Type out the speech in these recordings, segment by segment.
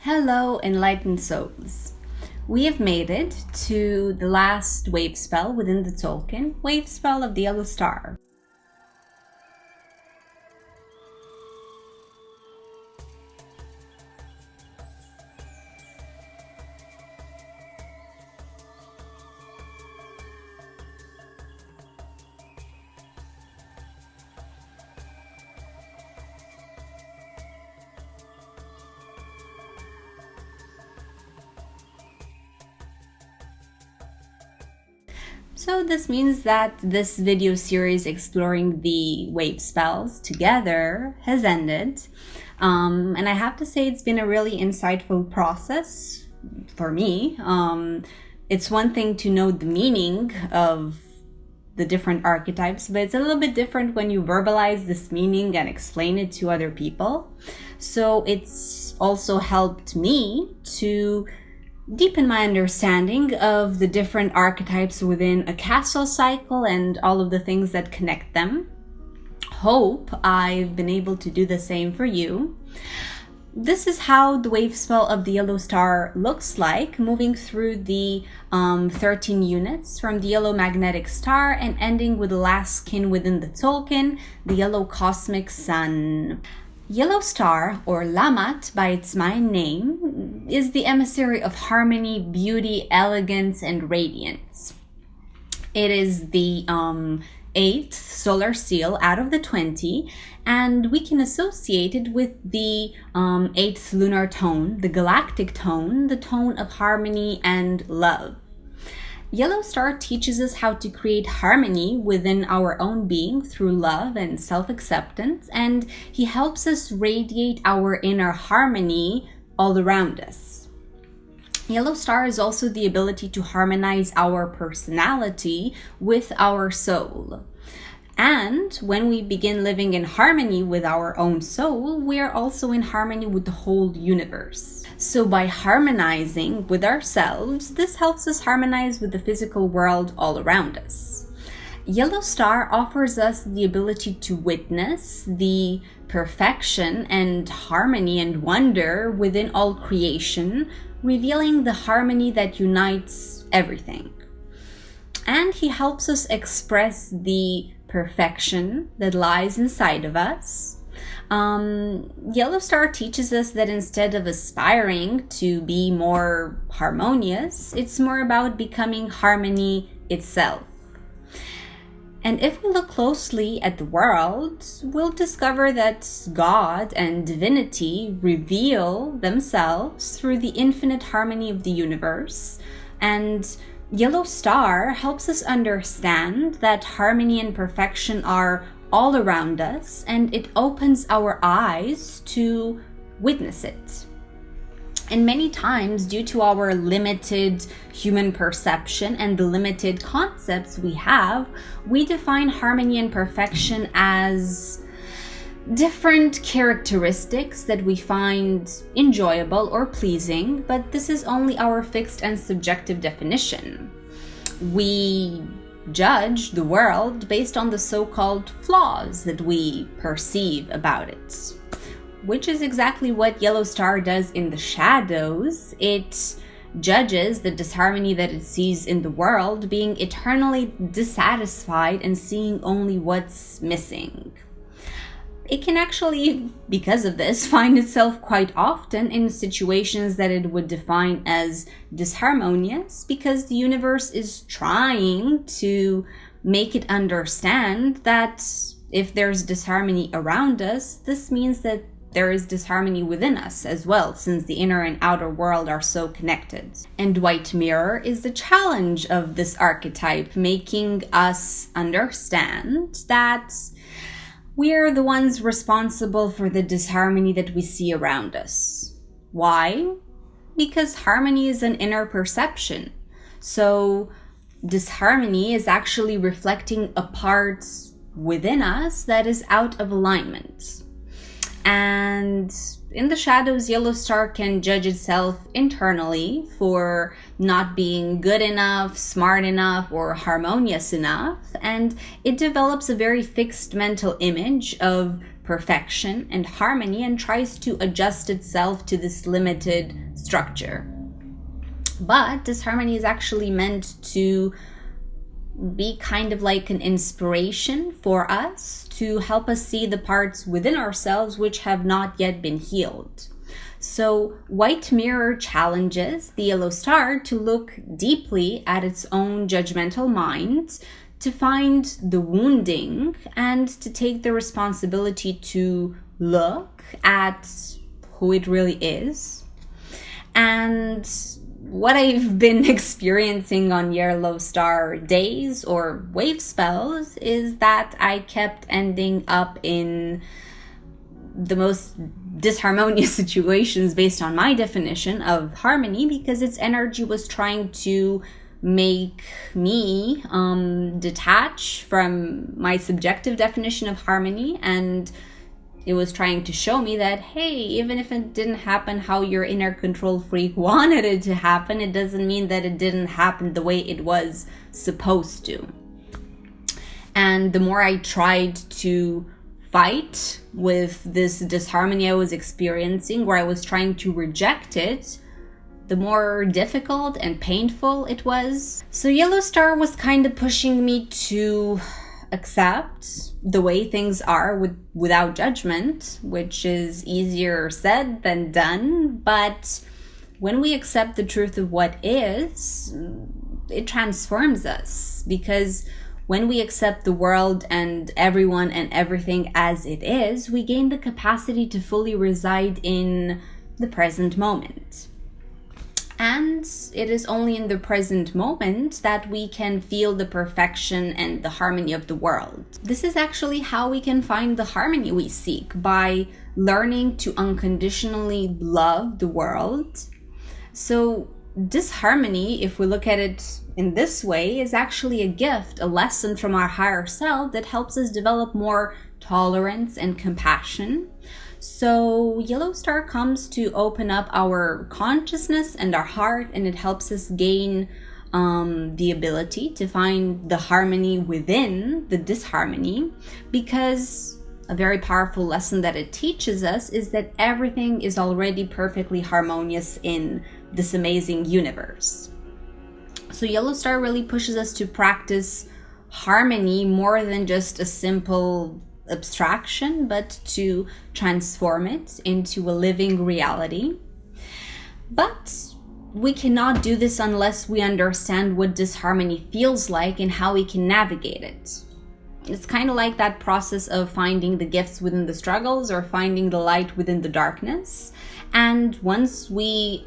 Hello, enlightened souls. We have made it to the last Wavespell within the Tzolkin, Wavespell of the Yellow Star. So this means that this video series exploring the wave spells together has ended. And I have to say it's been a really insightful process for me. It's one thing to know the meaning of the different archetypes, but it's a little bit different when you verbalize this meaning and explain it to other people. So it's also helped me to deepen my understanding of the different archetypes within a castle cycle and all of the things that connect them. Hope I've been able to do the same for you. This is how the Wavespell of the Yellow Star looks like, moving through the 13 units from the Yellow Magnetic Star and ending with the last skin within the Tzolkin, the Yellow Cosmic Sun. Yellow Star, or Lamat by its Mayan name, is the emissary of harmony, beauty, elegance, and radiance. It is the 8th solar seal out of the 20, and we can associate it with the 8th lunar tone, the galactic tone, the tone of harmony and love. Yellow Star teaches us how to create harmony within our own being through love and self-acceptance, and he helps us radiate our inner harmony all around us. Yellow Star is also the ability to harmonize our personality with our soul. And when we begin living in harmony with our own soul, we are also in harmony with the whole universe. So by harmonizing with ourselves, this helps us harmonize with the physical world all around us. Yellow Star offers us the ability to witness the perfection and harmony and wonder within all creation, revealing the harmony that unites everything. And he helps us express the perfection that lies inside of us. Yellow Star teaches us that instead of aspiring to be more harmonious, it's more about becoming harmony itself. And if we look closely at the world, we'll discover that God and divinity reveal themselves through the infinite harmony of the universe. And Yellow Star helps us understand that harmony and perfection are all around us, and it opens our eyes to witness it. And many times, due to our limited human perception and the limited concepts we have, we define harmony and perfection as different characteristics that we find enjoyable or pleasing, but this is only our fixed and subjective definition. We judge the world based on the so-called flaws that we perceive about it, which is exactly what Yellow Star does in the shadows. It judges the disharmony that it sees in the world, being eternally dissatisfied and seeing only what's missing. It can actually, because of this, find itself quite often in situations that it would define as disharmonious, because the universe is trying to make it understand that if there's disharmony around us, this means that there is disharmony within us as well, since the inner and outer world are so connected. And White Mirror is the challenge of this archetype, making us understand that we are the ones responsible for the disharmony that we see around us. Why? Because harmony is an inner perception. So disharmony is actually reflecting a part within us that is out of alignment. And in the shadows, Yellow Star can judge itself internally for not being good enough, smart enough, or harmonious enough, and it develops a very fixed mental image of perfection and harmony and tries to adjust itself to this limited structure. But disharmony is actually meant to be kind of like an inspiration for us to help us see the parts within ourselves which have not yet been healed. So White Mirror challenges the yellow star to look deeply at its own judgmental mind, to find the wounding, and to take the responsibility to look at who it really is. And what I've been experiencing on yellow star days or wave spells is that I kept ending up in the most disharmonious situations based on my definition of harmony, because its energy was trying to make me detach from my subjective definition of harmony, and it was trying to show me that, hey, even if it didn't happen how your inner control freak wanted it to happen, it doesn't mean that it didn't happen the way it was supposed to. And the more I tried to fight with this disharmony I was experiencing, where I was trying to reject it, the more difficult and painful it was. So Yellow Star was kind of pushing me to accept the way things are without judgment, which is easier said than done. But when we accept the truth of what is, it transforms us, because when we accept the world and everyone and everything as it is, we gain the capacity to fully reside in the present moment. And it is only in the present moment that we can feel the perfection and the harmony of the world. This is actually how we can find the harmony we seek, by learning to unconditionally love the world. So disharmony, if we look at it in this way, is actually a gift, a lesson from our higher self that helps us develop more tolerance and compassion. So Yellow Star comes to open up our consciousness and our heart, and it helps us gain the ability to find the harmony within the disharmony, because a very powerful lesson that it teaches us is that everything is already perfectly harmonious in this amazing universe. So Yellow Star really pushes us to practice harmony more than just a simple abstraction, but to transform it into a living reality. But we cannot do this unless we understand what disharmony feels like and how we can navigate it. It's kind of like that process of finding the gifts within the struggles, or finding the light within the darkness. And once we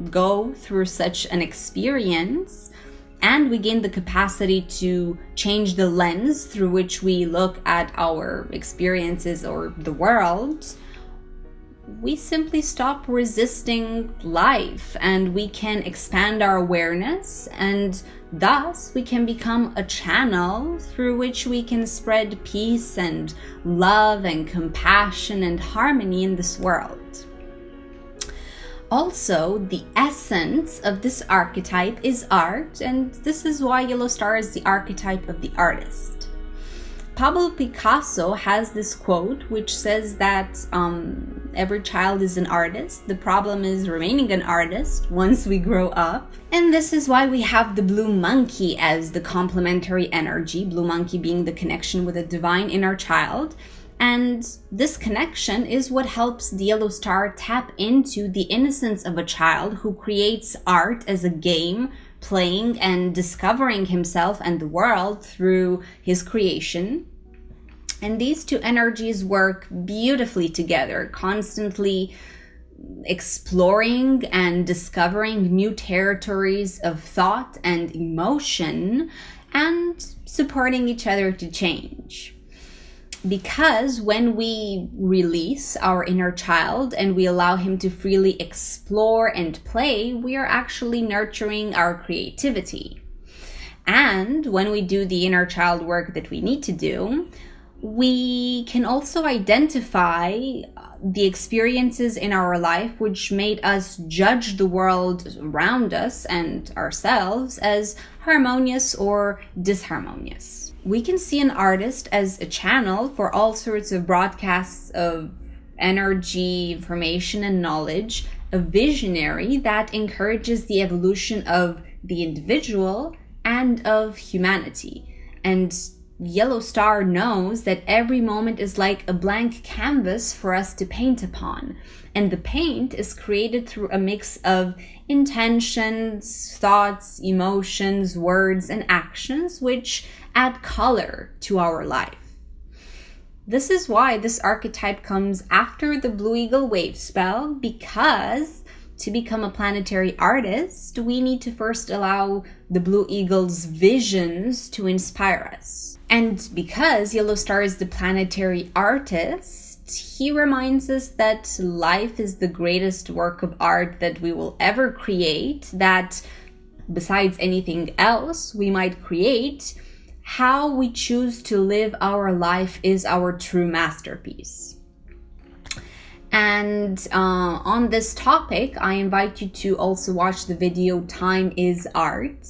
go through such an experience, and we gain the capacity to change the lens through which we look at our experiences or the world, we simply stop resisting life, and we can expand our awareness, and thus we can become a channel through which we can spread peace and love and compassion and harmony in this world. Also, the essence of this archetype is art, and this is why Yellow Star is the archetype of the artist. Pablo Picasso has this quote which says that every child is an artist. The problem is remaining an artist once we grow up. And this is why we have the blue monkey as the complementary energy, blue monkey being the connection with a divine inner child. And this connection is what helps the Yellow Star tap into the innocence of a child who creates art as a game, playing and discovering himself and the world through his creation. And these two energies work beautifully together, constantly exploring and discovering new territories of thought and emotion, and supporting each other to change. Because when we release our inner child and we allow him to freely explore and play, we are actually nurturing our creativity. And when we do the inner child work that we need to do, we can also identify the experiences in our life which made us judge the world around us and ourselves as harmonious or disharmonious. we can see an artist as a channel for all sorts of broadcasts of energy, information, and knowledge, a visionary that encourages the evolution of the individual and of humanity. And Yellow Star knows that every moment is like a blank canvas for us to paint upon. And the paint is created through a mix of intentions, thoughts, emotions, words, and actions, which add color to our life. This is why this archetype comes after the Blue Eagle Wavespell, because to become a planetary artist, we need to first allow the Blue Eagle's visions to inspire us. And because Yellow Star is the planetary artist, he reminds us that life is the greatest work of art that we will ever create, that besides anything else we might create, how we choose to live our life is our true masterpiece. And on this topic, I invite you to also watch the video Time is Art.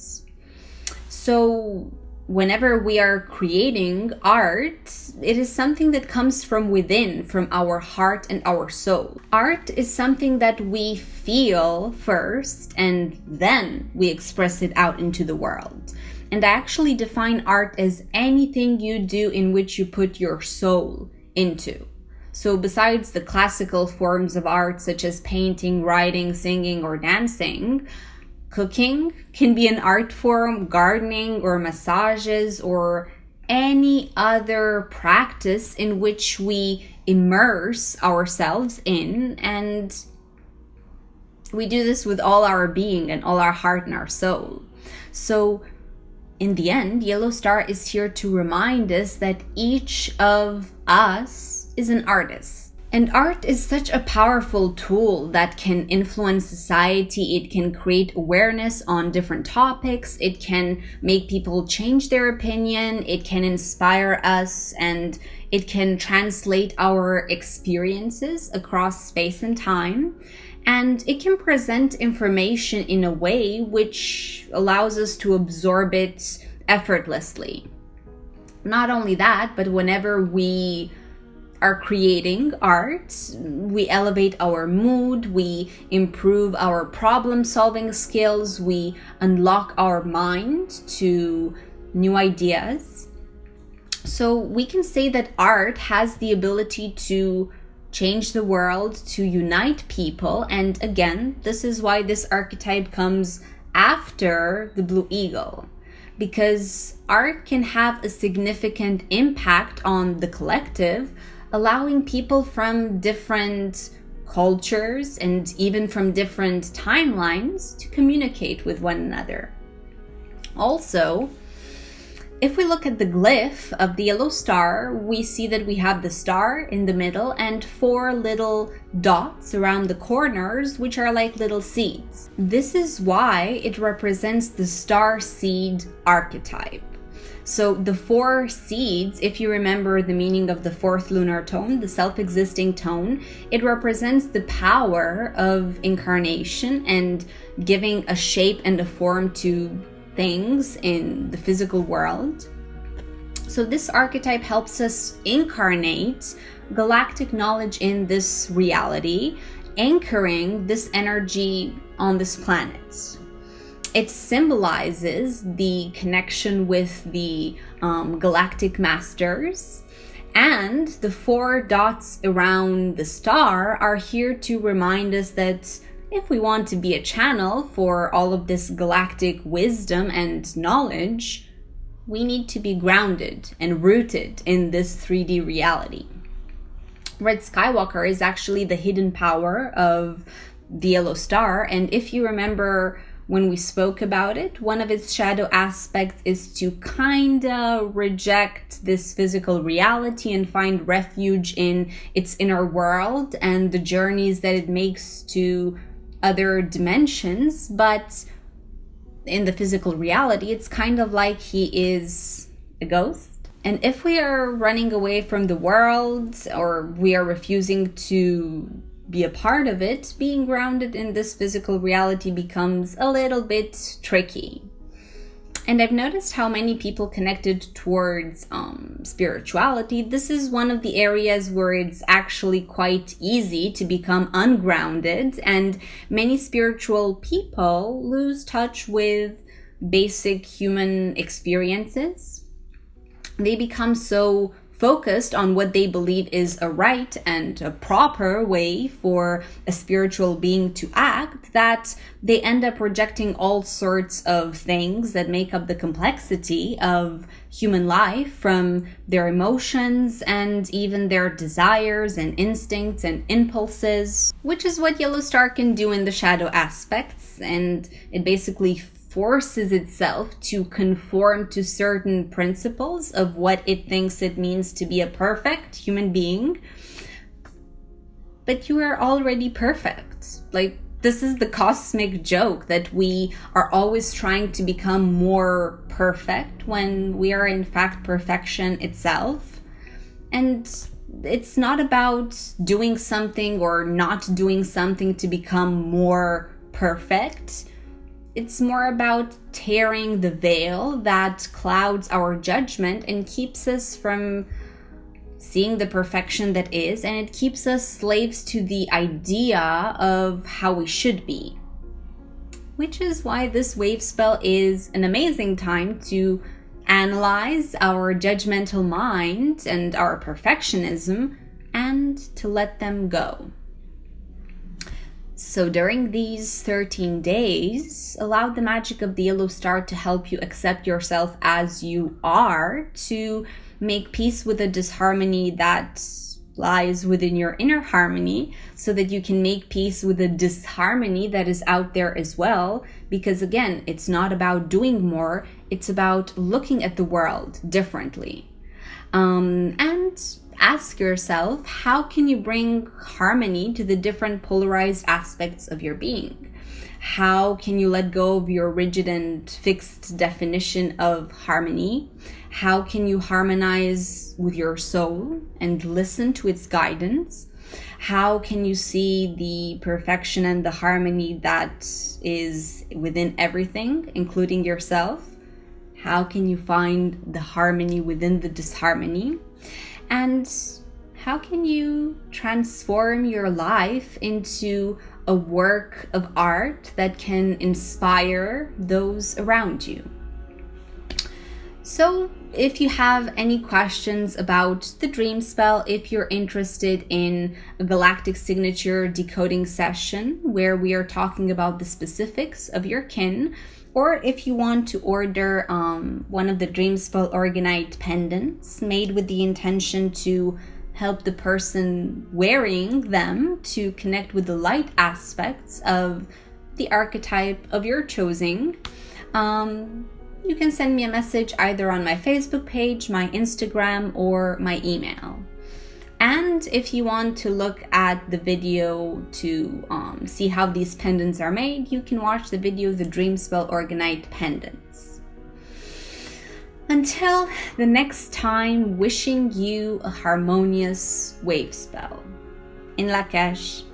So whenever we are creating art, it is something that comes from within, from our heart and our soul. Art is something that we feel first, and then we express it out into the world. And I actually define art as anything you do in which you put your soul into. So besides the classical forms of art such as painting, writing, singing, or dancing, cooking can be an art form, gardening or massages, or any other practice in which we immerse ourselves in, and we do this with all our being and all our heart and our soul. So in the end, Yellow Star is here to remind us that each of us is an artist. And art is such a powerful tool that can influence society. It can create awareness on different topics. It can make people change their opinion. It can inspire us, and it can translate our experiences across space and time. And it can present information in a way which allows us to absorb it effortlessly. Not only that, but whenever we are creating art, we elevate our mood, we improve our problem-solving skills, we unlock our mind to new ideas. So we can say that art has the ability to change the world, to unite people, and again, this is why this archetype comes after the Blue Eagle, because art can have a significant impact on the collective, allowing people from different cultures and even from different timelines to communicate with one another. Also, if we look at the glyph of the Yellow Star, we see that we have the star in the middle and 4 little dots around the corners, which are like little seeds. This is why it represents the star seed archetype. So the 4 seeds, if you remember the meaning of the 4th lunar tone, the self-existing tone, it represents the power of incarnation and giving a shape and a form to things in the physical world. So this archetype helps us incarnate galactic knowledge in this reality, anchoring this energy on this planet. It symbolizes the connection with the galactic masters, and the 4 dots around the star are here to remind us that if we want to be a channel for all of this galactic wisdom and knowledge, we need to be grounded and rooted in this 3D reality. Red Skywalker is actually the hidden power of the Yellow Star, and if you remember when we spoke about it, one of its shadow aspects is to kinda reject this physical reality and find refuge in its inner world and the journeys that it makes to other dimensions. But in the physical reality, it's kind of like he is a ghost. And if we are running away from the world, or we are refusing to be a part of it, being grounded in this physical reality becomes a little bit tricky. And I've noticed how many people connected towards spirituality, this is one of the areas where it's actually quite easy to become ungrounded, and many spiritual people lose touch with basic human experiences. They become so focused on what they believe is a right and a proper way for a spiritual being to act that they end up rejecting all sorts of things that make up the complexity of human life, from their emotions and even their desires and instincts and impulses, which is what Yellow Star can do in the shadow aspects. And it basically forces itself to conform to certain principles of what it thinks it means to be a perfect human being. But you are already perfect. Like, this is the cosmic joke, that we are always trying to become more perfect when we are in fact perfection itself. And it's not about doing something or not doing something to become more perfect. It's more about tearing the veil that clouds our judgment and keeps us from seeing the perfection that is, and it keeps us slaves to the idea of how we should be. Which is why this Wavespell is an amazing time to analyze our judgmental mind and our perfectionism and to let them go. So during these 13 days, allow the magic of the yellow star to help you accept yourself as you are, to make peace with the disharmony that lies within your inner harmony, so that you can make peace with the disharmony that is out there as well. Because again, it's not about doing more, it's about looking at the world differently. And ask yourself, how can you bring harmony to the different polarized aspects of your being? How can you let go of your rigid and fixed definition of harmony? How can you harmonize with your soul and listen to its guidance? How can you see the perfection and the harmony that is within everything, including yourself? How can you find the harmony within the disharmony? And how can you transform your life into a work of art that can inspire those around you? So if you have any questions about the dream spell, if you're interested in a galactic signature decoding session where we are talking about the specifics of your kin, or if you want to order one of the Dreamspell Orgonite Pendants made with the intention to help the person wearing them to connect with the light aspects of the archetype of your choosing, you can send me a message either on my Facebook page, my Instagram, or my email. And if you want to look at the video to see how these pendants are made, you can watch the video, The Dreamspell Orgonite Pendants. Until the next time, wishing you a harmonious wave spell. In Lak'Ech.